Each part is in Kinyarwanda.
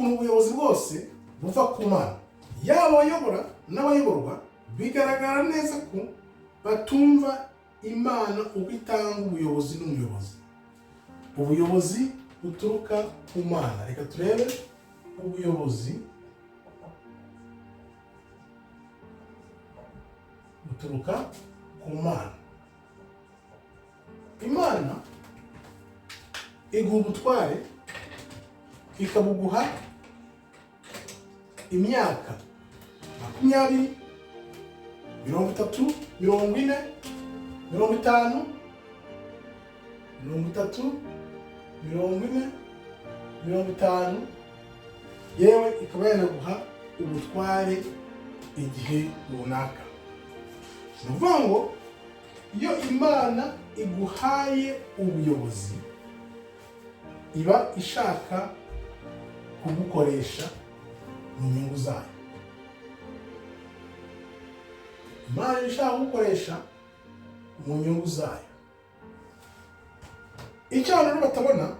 ukuntu ubuyobozi bwose buva ku Mana. Yaba abayobora n'abayoborwa bigaragara neza ko batumva Imana uko itanga ubuyobozi n'umuyobozi. Ubuyobozi buturuka ku Mana. Reka turebe ubuyobozi buturuka ku Mana. Imana iguha ubutware, ikabuguha imyaka 20, 30, 40, 50, 30, 40, 50, yewe ikaba yanaguha ubutware igihe runaka. Ni ukuvuga ngo iyo Imana iguhaye ubuyobozi iba ishaka kugukoresha mu nyungu zayo. Imana ishaka kugukoresha mu nyungu zayo. Icyo abantu batabona,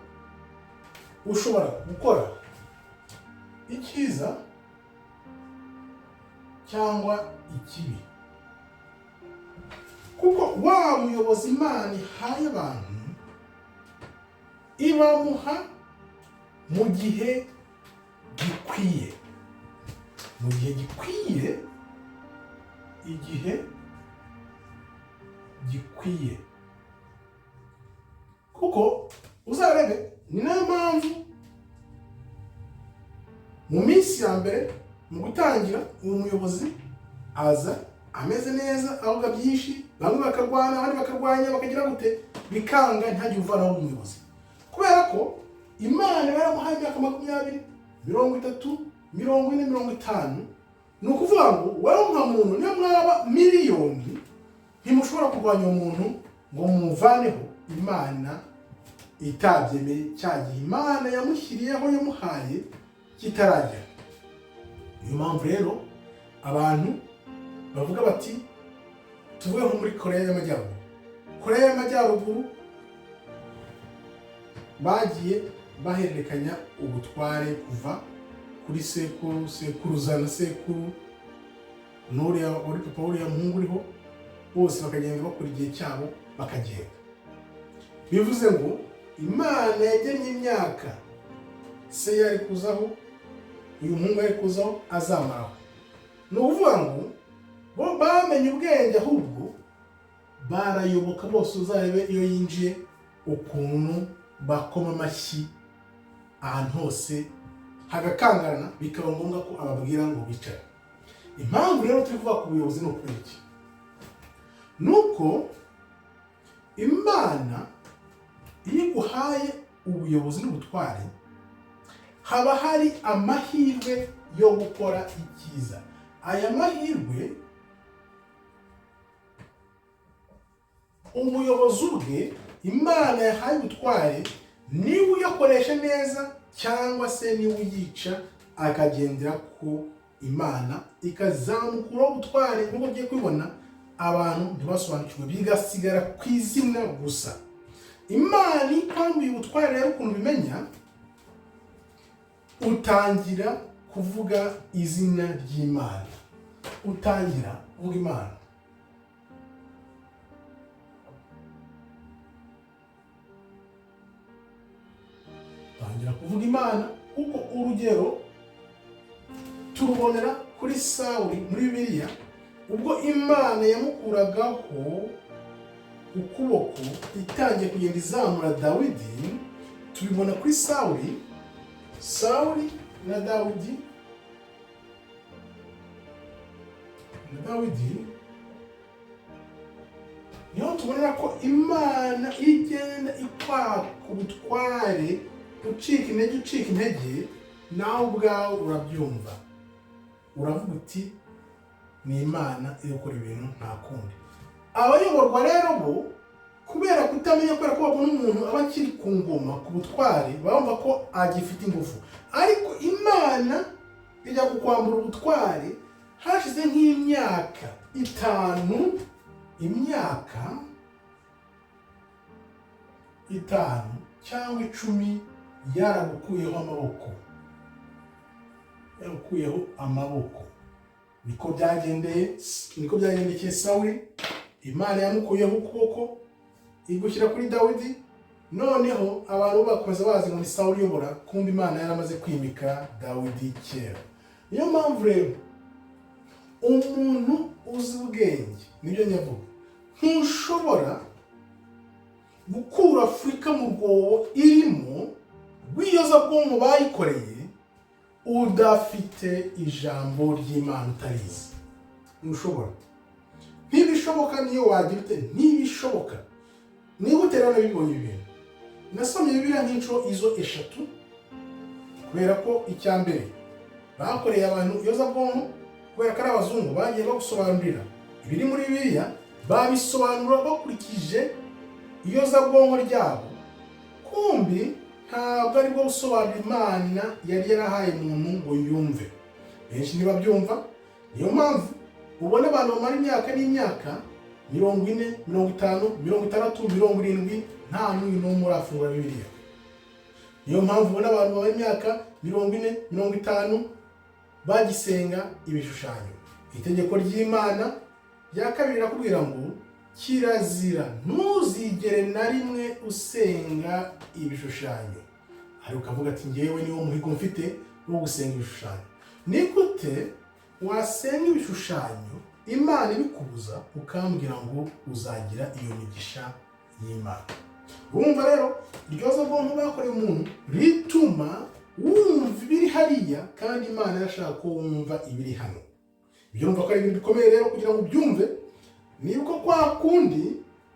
ushobora gukora icyiza cyangwa ikibi, kuko wa muyobozi Imana ihaye abantu ibamuha mu gihe gikwiye. Mu gihe gikwiye, igihe gikwiye. Kuko uzarebe, ni nayo mpamvu mu minsi ya mbere mu gutangira uwo muyobozi aza ameze neza, avuga byinshi, bamwe bakarwana, abandi bakarwanya, bakagira gute, bikanga ntajya uvanaho umuyobozi. Kubera ko Imana yaramuhaye imyaka 20, 30, 40, 50. Ni ukuvuga ngo wowe nka muntu niyo mwaba miliyoni, ntimushobora kurwanya umuntu ngo muvaneho. Imana itabyemeye cya gihe Imana yamushyiriyeho yamuhaye kitaragera. Niyo mpamvu rero abantu bavuga bati, tuvuge nko muri Korea y'Amajyaruguru. Korea y'Amajyaruguru bagiye bahererekanya ubutware kuva kuri sekuru, sekuruza na sekuru, n'uriya uri papa uriya muhungu uriho, bose bakagenda bakora igihe cyabo bakagenda. Bivuze ngo Imana yagennye imyaka se yari kuzaho, uyu muhungu yari kuzaho azamaraho. Ni ukuvuga ngo bo bamenye ubwenge, ahubwo barayoboka bose. Uzarebe iyo yinjiye ukuntu bakoma amashyi ahantu hose hagakangarana, bikaba ngombwa ko ababwira ngo bicare. Impamvu rero turi kuvuga ku buyobozi ni ukubera iki? Nuko Imana iyo iguhaye ubuyobozi n'ubutware, haba hari amahirwe yo gukora icyiza. Aya mahirwe umuyobozi ubwe Imana yahaye ubutware niwe uyakoresha neza, cyangwa se niwe uyica akagendera ku Imana ikazamukuraho ubutware. Nk'uko ugiye kubibona, abantu ntibasobanukirwe, bigasigara ku izina gusa. Imana ikwambuye ubutware rero, ukuntu bimenya, utangira kuvuga izina ry'Imana. Utangira kuvuga Imana. Utangira kuvuga Imana, kuko urugero turubonera kuri Sawuli muri Bibiliya. Ubwo Imana yamukuragaho ukuboko itangiye kugenda izamura Dawidi, tubibona kuri Sawuli na Dawidi. Niho tubonera ko Imana igenda ikwaka ubutware, ucika intege, nawe ubwawe urabyumva. Uravuga uti ni Imana iri gukora ibintu nta kundi. Abayoborwa rero bo, kubera kutamenya, kubera ko babona umuntu aba akiri ku ngoma, ku butware, bumva ko agifite ingufu. Ariko Imana ijya kukwambura ubutware hashize nk'imyaka 5, imyaka 5 cyangwa 10 yaragukuyeho amaboko. yamukuyeho amaboko. Niko byagendekeye Sawuli. Imana yamukuyeho ukuboko igushyira kuri Dawidi. Noneho abantu bakomeza bazi ngo ni Sawuli uyobora, kumbe Imana yaramaze kwimika Dawidi kera. Niyo mpamvu rero umuntu uzi ubwenge, nibyo nyavuga, ntushobora gukura Afurika mu rwobo irimo rw'iyozabwonko bayikoreye udafite ijambo ry'Imana utarizi. Ntushobora. Ntibishoboka niyo wagira ute, ntibishoboka. Niba uterana bibonye ibintu. Nasomye Bibiliya nk'inshuro izo 3 kubera ko icya mbere bakoreye abantu iyozabwonko, kubera ko ari abazungu bagiye bagusobanurira ibiri muri Bibiliya, babisobanura bakurikije iyozabwonko ryabo. Kumbi ntabwo ari bwo busobanura Imana yari yarahaye umuntu ngo yumve. Benshi ntibabyumva. Niyo mpamvu ubona abantu bamara imyaka n'imyaka 40, 50, 60, 70 nta n'umwe urafungura Bibiliya. Niyo mpamvu ubona abantu bamara imyaka 40, 50 bagisenga ibishushanyo. Itegeko ry'Imana rya kabiri rakubwira ngo kirazira ntuzigere na rimwe usenga ibishushanyo. Hari ukavuga ati ngewe niwo muhigo mfite wo gusenga ibishushanyo. Ni gute wasenga ibishushanyo Imana ibikubuza ukambwira ngo uzagira iyo migisha y'Imana? Urumva rero iryozabwonko bakoreye umuntu rituma wumva ibiri hariya kandi Imana yashaka ko wumva ibiri hano. Ibyo numva ko ari ibintu bikomeye rero kugira ngo ubyumve. Nibwo kwa kundi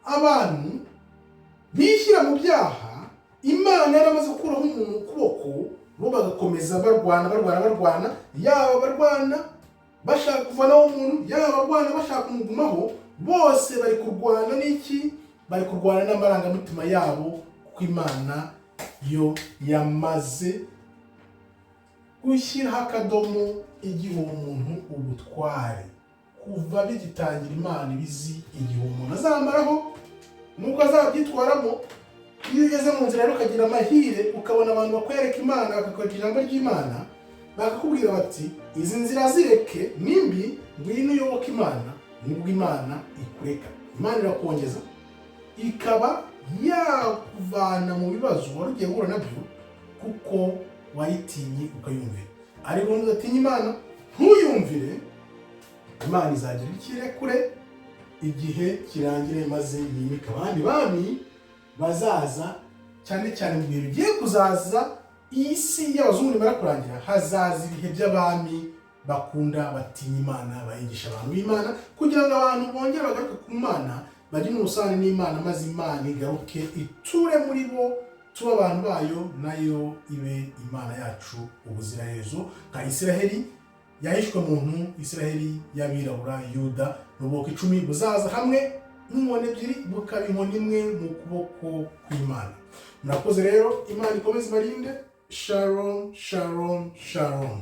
abantu bishyira mu byaha Imana yaramaze gukuraho umuntu ukuboko, bo bagakomeza barwana, yaba barwana bashaka kuvanaho umuntu, yaba barwana bashaka kumugumaho, bose bari kurwana n'iki? Bari kurwana n'amarangamutima yabo, kuko Imana yo yamaze gushyiraho akadomo igihe umuntu ubutware. Kuva bigitangira Imana ibizi igihe umuntu azamaraho nuko azabyitwaramo. Iyo ugeze mu nzira rero ukagira amahire ukabona abantu bakwereka Imana, bakakwereka ijambo ry'Imana, bakakubwira bati izi nzira zireke nimbi, ngwino uyoboke Imana, nibwo Imana ikureka. Imana irakongeza ikaba yakuvana mu bibazo wari ugiye guhura nabyo kuko wayitinye ukayumvira. Ariko ntuzatinya Imana ntuyumvire, Imana izagira ikirekure igihe kirangire maze yimika abandi bami bazaza, cyane cyane mu bihe bigiye kuzaza. Iyi si y'abazungu nimara kurangira, hazaza ibihe by'abami bakunda batinya Imana, bayigisha abantu b'Imana, kugira ngo abantu bongere bagaruke ku Mana, bajye mu rusane n'Imana, maze Imana igaruke iture muri bo, tuba abantu bayo, nayo ibe Imana yacu ubuziraherezo. Nka Isiraheli yahishwe muntu, Isiraheli y'abirabura, Yuda n'ubwoko 10 buzaza hamwe n'inkoni 2 bukaba inkoni imwe mu kuboko kw'Imana. Murakoze rero, Imana ikomeze ibarinde. Shalom, shalom, shalom.